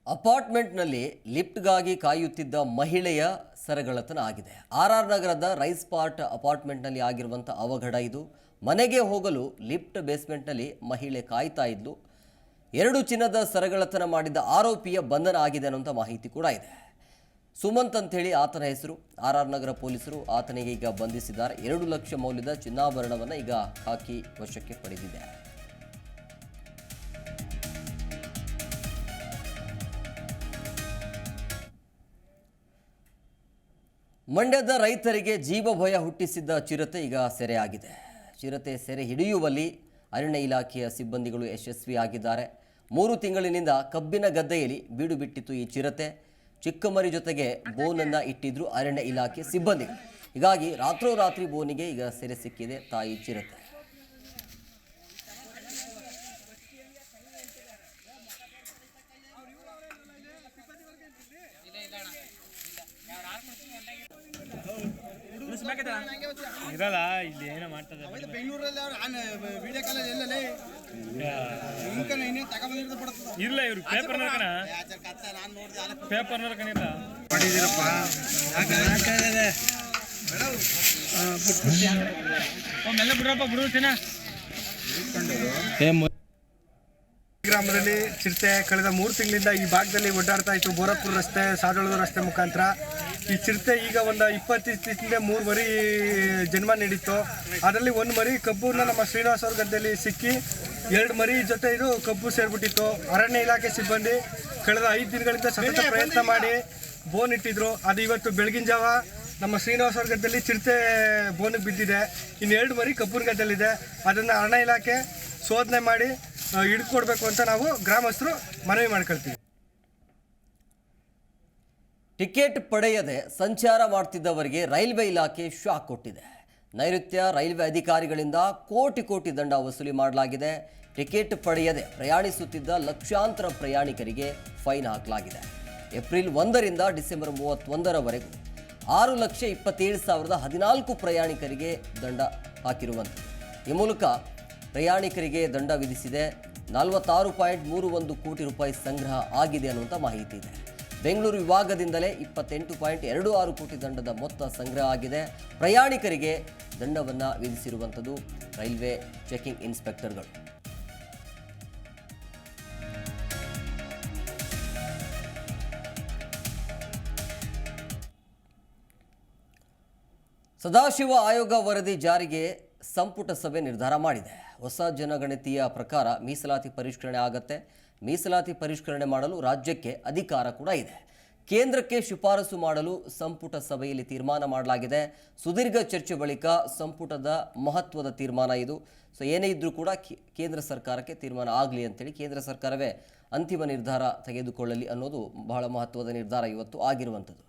ಅಪಾರ್ಟ್ಮೆಂಟ್ನಲ್ಲಿ ಲಿಫ್ಟ್ಗಾಗಿ ಕಾಯುತ್ತಿದ್ದ ಮಹಿಳೆಯ ಸರಗಳತನ ಆಗಿದೆ. RR ನಗರದ ರೈಸ್ ಪಾರ್ಟ್ ಅಪಾರ್ಟ್ಮೆಂಟ್ನಲ್ಲಿ ಆಗಿರುವಂಥ ಅವಘಡ ಇದು. ಮನೆಗೆ ಹೋಗಲು ಲಿಫ್ಟ್ ಬೇಸ್ಮೆಂಟ್ನಲ್ಲಿ ಮಹಿಳೆ ಕಾಯ್ತಾ ಇದ್ಲು. 2 ಚಿನ್ನದ ಸರಗಳತನ ಮಾಡಿದ್ದ ಆರೋಪಿಯ ಬಂಧನ ಆಗಿದೆ ಅನ್ನೋಂಥ ಮಾಹಿತಿ ಕೂಡ ಇದೆ. ಸುಮಂತ್ ಅಂಥೇಳಿ ಆತನ ಹೆಸರು. RR ನಗರ ಪೊಲೀಸರು ಆತನಿಗೆ ಈಗ ಬಂಧಿಸಿದ್ದಾರೆ. 2 ಲಕ್ಷ ಮೌಲ್ಯದ ಚಿನ್ನಾಭರಣವನ್ನು ಈಗ ಖಾಕಿ ವಶಕ್ಕೆ ಪಡೆದಿದೆ. ಮಂಡ್ಯದ ರೈತರಿಗೆ ಜೀವ ಭಯ ಹುಟ್ಟಿಸಿದ್ದ ಚಿರತೆ ಈಗ ಸೆರೆಯಾಗಿದೆ. ಚಿರತೆ ಸೆರೆ ಹಿಡಿಯುವಲ್ಲಿ ಅರಣ್ಯ ಇಲಾಖೆಯ ಸಿಬ್ಬಂದಿಗಳು ಯಶಸ್ವಿಯಾಗಿದ್ದಾರೆ. 3 ತಿಂಗಳಿನಿಂದ ಕಬ್ಬಿನ ಗದ್ದೆಯಲ್ಲಿ ಬೀಡು ಬಿಟ್ಟಿತ್ತು ಈ ಚಿರತೆ. ಚಿಕ್ಕಮರಿ ಜೊತೆಗೆ ಬೋನನ್ನು ಇಟ್ಟಿದ್ರು ಅರಣ್ಯ ಇಲಾಖೆ ಸಿಬ್ಬಂದಿಗಳು. ಹೀಗಾಗಿ ರಾತ್ರೋರಾತ್ರಿ ಬೋನಿಗೆ ಈಗ ಸೆರೆ ಸಿಕ್ಕಿದೆ ತಾಯಿ ಚಿರತೆ. ಇರಲ್ಲ ಇಲ್ಲಿ ಏನೋ ಮಾಡ್ತದೆ ಇಲ್ಲ ಇವ್ರು ಪೇಪರ್ ಕಣಿಲ್ಲ ಮಾಡಿದಿರಪ್ಪ ಮೆಲ್ಲ ಬಿಡ್ರಪ್ಪ ಬಿಡುತ್ತೀನ ಗ್ರಾಮದಲ್ಲಿ ಚಿರತೆ ಕಳೆದ 3 ತಿಂಗಳಿಂದ ಈ ಭಾಗದಲ್ಲಿ ಓಡಾಡ್ತಾ ಇತ್ತು. ಬೋರಪುರ ರಸ್ತೆ, ಸಾದಳೂರು ರಸ್ತೆ ಮುಖಾಂತರ ಈ ಚಿರತೆ ಈಗ ಒಂದು 20 ದಿವಸದಿಂದ 3 ಮರಿ ಜನ್ಮ ನೀಡಿತ್ತು. ಅದರಲ್ಲಿ 1 ಮರಿ ಕಬ್ಬುನ ನಮ್ಮ ಶ್ರೀನಿವಾಸ ಅವ್ರ ಗದ್ದೆಯಲ್ಲಿ ಸಿಕ್ಕಿ 2 ಮರಿ ಜೊತೆ ಇದು ಕಬ್ಬು ಸೇರ್ಬಿಟ್ಟಿತ್ತು. ಅರಣ್ಯ ಇಲಾಖೆ ಸಿಬ್ಬಂದಿ ಕಳೆದ 5 ದಿನಗಳಿಂದ ಸತತ ಪ್ರಯತ್ನ ಮಾಡಿ ಬೋನ್ ಇಟ್ಟಿದ್ರು. ಅದು ಇವತ್ತು ಬೆಳಗಿನ ಜಾವ ನಮ್ಮ ಶ್ರೀನಿವಾಸ ಅವ್ರ ಗದ್ದೆಯಲ್ಲಿ ಚಿರತೆ ಬೋನಿಗೆ ಬಿದ್ದಿದೆ. ಇನ್ನು 2 ಮರಿ ಕಬ್ಬೂರ್ ಗದ್ದೆಯಲ್ಲಿದೆ. ಅದನ್ನು ಅರಣ್ಯ ಇಲಾಖೆ ಶೋಧನೆ ಮಾಡಿ ಹಿಡ್ಕೊಡ್ಬೇಕು ಅಂತ ನಾವು ಗ್ರಾಮಸ್ಥರು ಮನವಿ ಮಾಡ್ಕೊಳ್ತೀವಿ. ಟಿಕೆಟ್ ಪಡೆಯದೆ ಸಂಚಾರ ಮಾಡ್ತಿದ್ದವರಿಗೆ ರೈಲ್ವೆ ಇಲಾಖೆ ಶಾಕ್ ಕೊಟ್ಟಿದೆ. ನೈಋತ್ಯ ರೈಲ್ವೆ ಅಧಿಕಾರಿಗಳಿಂದ ಕೋಟಿ ದಂಡ ವಸೂಲಿ ಮಾಡಲಾಗಿದೆ. ಟಿಕೆಟ್ ಪಡೆಯದೆ ಪ್ರಯಾಣಿಸುತ್ತಿದ್ದ ಲಕ್ಷಾಂತರ ಪ್ರಯಾಣಿಕರಿಗೆ ಫೈನ್ ಹಾಕಲಾಗಿದೆ. ಏಪ್ರಿಲ್ 1ರಿಂದ ಡಿಸೆಂಬರ್ 31ರವರೆಗೂ 6,27,014 ಪ್ರಯಾಣಿಕರಿಗೆ ದಂಡ ಹಾಕಿರುವಂಥದ್ದು. ಈ ಮೂಲಕ ಪ್ರಯಾಣಿಕರಿಗೆ ದಂಡ ವಿಧಿಸಿದೆ. 46.31 ಕೋಟಿ ರೂಪಾಯಿ ಸಂಗ್ರಹ ಆಗಿದೆ ಅನ್ನುವಂಥ ಮಾಹಿತಿ ಇದೆ. ಬೆಂಗಳೂರು ವಿಭಾಗದಿಂದಲೇ 28.26 ಕೋಟಿ ದಂಡದ ಮೊತ್ತ ಸಂಗ್ರಹ ಆಗಿದೆ. ಪ್ರಯಾಣಿಕರಿಗೆ ದಂಡವನ್ನು ವಿಧಿಸಿರುವಂಥದ್ದು ರೈಲ್ವೆ ಚೆಕಿಂಗ್ ಇನ್ಸ್ಪೆಕ್ಟರ್ಗಳು. ಸದಾಶಿವ ಆಯೋಗ ವರದಿ ಜಾರಿಗೆ ಸಂಪುಟ ಸಭೆ ನಿರ್ಧಾರ ಮಾಡಿದೆ. ಹೊಸ ಜನಗಣತಿಯ ಪ್ರಕಾರ ಮೀಸಲಾತಿ ಪರಿಷ್ಕರಣೆ ಆಗತ್ತೆ. ಮೀಸಲಾತಿ ಪರಿಷ್ಕರಣೆ ಮಾಡಲು ರಾಜ್ಯಕ್ಕೆ ಅಧಿಕಾರ ಕೂಡ ಇದೆ. ಕೇಂದ್ರಕ್ಕೆ ಶಿಫಾರಸು ಮಾಡಲು ಸಂಪುಟ ಸಭೆಯಲ್ಲಿ ತೀರ್ಮಾನ ಮಾಡಲಾಗಿದೆ. ಸುದೀರ್ಘ ಚರ್ಚೆ ಬಳಿಕ ಸಂಪುಟದ ಮಹತ್ವದ ತೀರ್ಮಾನ ಇದು. ಏನೇ ಇದ್ರೂ ಕೂಡ ಕೇಂದ್ರ ಸರ್ಕಾರಕ್ಕೆ ತೀರ್ಮಾನ ಆಗಲಿ ಅಂತೇಳಿ ಕೇಂದ್ರ ಸರ್ಕಾರವೇ ಅಂತಿಮ ನಿರ್ಧಾರ ತೆಗೆದುಕೊಳ್ಳಲಿ ಅನ್ನೋದು ಬಹಳ ಮಹತ್ವದ ನಿರ್ಧಾರ ಇವತ್ತು ಆಗಿರುವಂಥದ್ದು.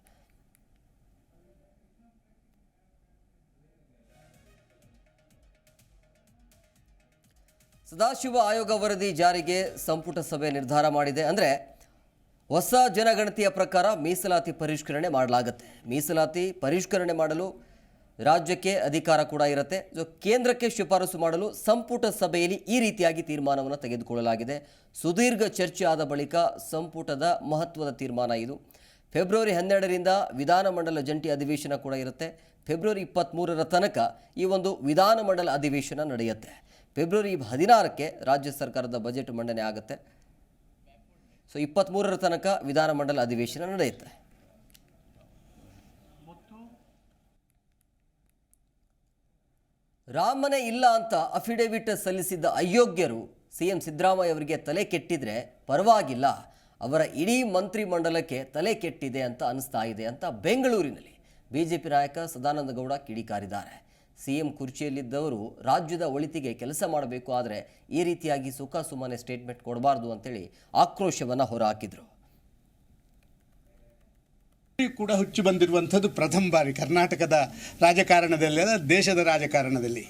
ಸದಾಶಿವ ಆಯೋಗ ವರದಿ ಜಾರಿಗೆ ಸಂಪುಟ ಸಭೆ ನಿರ್ಧಾರ ಮಾಡಿದೆ. ಅಂದರೆ ಹೊಸ ಜನಗಣತಿಯ ಪ್ರಕಾರ ಮೀಸಲಾತಿ ಪರಿಷ್ಕರಣೆ ಮಾಡಲಾಗುತ್ತೆ. ಮೀಸಲಾತಿ ಪರಿಷ್ಕರಣೆ ಮಾಡಲು ರಾಜ್ಯಕ್ಕೆ ಅಧಿಕಾರ ಕೂಡ ಇರುತ್ತೆ. ಕೇಂದ್ರಕ್ಕೆ ಶಿಫಾರಸು ಮಾಡಲು ಸಂಪುಟ ಸಭೆಯಲ್ಲಿ ಈ ರೀತಿಯಾಗಿ ತೀರ್ಮಾನವನ್ನು ತೆಗೆದುಕೊಳ್ಳಲಾಗಿದೆ. ಸುದೀರ್ಘ ಚರ್ಚೆ ಆದ ಬಳಿಕ ಸಂಪುಟದ ಮಹತ್ವದ ತೀರ್ಮಾನ ಇದು. ಫೆಬ್ರವರಿ 12ರಿಂದ ವಿಧಾನಮಂಡಲ ಜಂಟಿ ಅಧಿವೇಶನ ಕೂಡ ಇರುತ್ತೆ. ಫೆಬ್ರವರಿ 23ರ ತನಕ ಈ ಒಂದು ವಿಧಾನಮಂಡಲ ಅಧಿವೇಶನ ನಡೆಯುತ್ತೆ. ಫೆಬ್ರವರಿ 16ಕ್ಕೆ ರಾಜ್ಯ ಸರ್ಕಾರದ ಬಜೆಟ್ ಮಂಡನೆ ಆಗುತ್ತೆ. 23ರ ತನಕ ವಿಧಾನಮಂಡಲ ಅಧಿವೇಶನ ನಡೆಯುತ್ತೆ. ರಾಮನೇ ಇಲ್ಲ ಅಂತ ಅಫಿಡೇವಿಟ್ ಸಲ್ಲಿಸಿದ್ದ ಅಯೋಗ್ಯರು ಸಿಎಂ ಸಿದ್ದರಾಮಯ್ಯ ಅವರಿಗೆ ತಲೆ ಕೆಟ್ಟಿದ್ರೆ ಪರವಾಗಿಲ್ಲ, ಅವರ ಇಡೀ ಮಂತ್ರಿಮಂಡಲಕ್ಕೆ ತಲೆ ಕೆಟ್ಟಿದೆ ಅಂತ ಅನಿಸ್ತಾ ಇದೆ ಅಂತ ಬೆಂಗಳೂರಿನಲ್ಲಿ ಬಿಜೆಪಿ ನಾಯಕ ಸದಾನಂದ ಗೌಡ ಕಿಡಿಕಾರಿದ್ದಾರೆ. ಸಿಎಂ ಕುರ್ಚಿಯಲ್ಲಿದ್ದವರು ರಾಜ್ಯದ ಒಳಿತಿಗೆ ಕೆಲಸ ಮಾಡಬೇಕು, ಆದರೆ ಈ ರೀತಿಯಾಗಿ ಸುಮ್ಮನೆ ಸ್ಟೇಟ್ಮೆಂಟ್ ಕೊಡಬಾರ್ದು ಅಂತೇಳಿ ಆಕ್ರೋಶವನ್ನು ಹೊರಹಾಕಿದರು. ಕೂಡ ಹುಚ್ಚು ಬಂದಿರುವಂಥದ್ದು ಪ್ರಥಮ ಬಾರಿ ಕರ್ನಾಟಕದ ರಾಜಕಾರಣದಲ್ಲಿ, ದೇಶದ ರಾಜಕಾರಣದಲ್ಲಿ.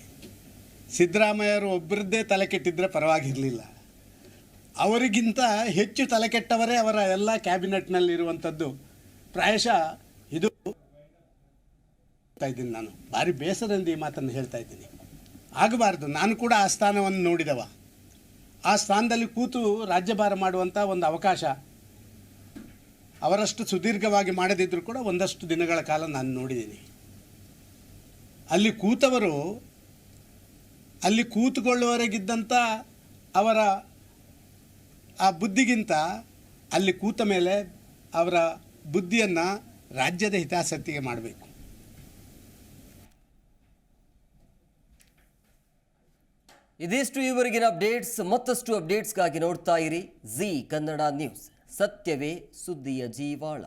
ಸಿದ್ದರಾಮಯ್ಯರು ಒಬ್ಬರದ್ದೇ ತಲೆ ಕೆಟ್ಟಿದ್ರೆ ಪರವಾಗಿರಲಿಲ್ಲ, ಅವರಿಗಿಂತ ಹೆಚ್ಚು ತಲೆ ಕೆಟ್ಟವರೇ ಅವರ ಎಲ್ಲ ಕ್ಯಾಬಿನೆಟ್ನಲ್ಲಿರುವಂಥದ್ದು. ಪ್ರಾಯಶಃ ಇದು ಇದ್ದೀನಿ, ನಾನು ಭಾರಿ ಬೇಸರದಿಂದ ಈ ಮಾತನ್ನು ಹೇಳ್ತಾ ಇದ್ದೀನಿ. ಆಗಬಾರ್ದು. ನಾನು ಕೂಡ ಆ ಸ್ಥಾನವನ್ನು ನೋಡಿದವ. ಆ ಸ್ಥಾನದಲ್ಲಿ ಕೂತು ರಾಜ್ಯಭಾರ ಮಾಡುವಂಥ ಒಂದು ಅವಕಾಶ ಅವರಷ್ಟು ಸುದೀರ್ಘವಾಗಿ ಮಾಡದಿದ್ದರೂ ಕೂಡ ಒಂದಷ್ಟು ದಿನಗಳ ಕಾಲ ನಾನು ನೋಡಿದ್ದೀನಿ. ಅಲ್ಲಿ ಕೂತವರು, ಅಲ್ಲಿ ಕೂತುಕೊಳ್ಳುವವರೆಗಿದ್ದಂಥ ಅವರ ಆ ಬುದ್ಧಿಗಿಂತ ಅಲ್ಲಿ ಕೂತ ಮೇಲೆ ಅವರ ಬುದ್ಧಿಯನ್ನು ರಾಜ್ಯದ ಹಿತಾಸಕ್ತಿಗೆ ಮಾಡಬೇಕು. ಇದಿಷ್ಟು ಈವರೆಗಿನ ಅಪ್ಡೇಟ್ಸ್. ಮತ್ತಷ್ಟು ಅಪ್ಡೇಟ್ಸ್ಗಾಗಿ ನೋಡ್ತಾ ಇರಿ ಜಿ ಕನ್ನಡ ನ್ಯೂಸ್. ಸತ್ಯವೇ ಸುದ್ದಿಯ ಜೀವಾಳ.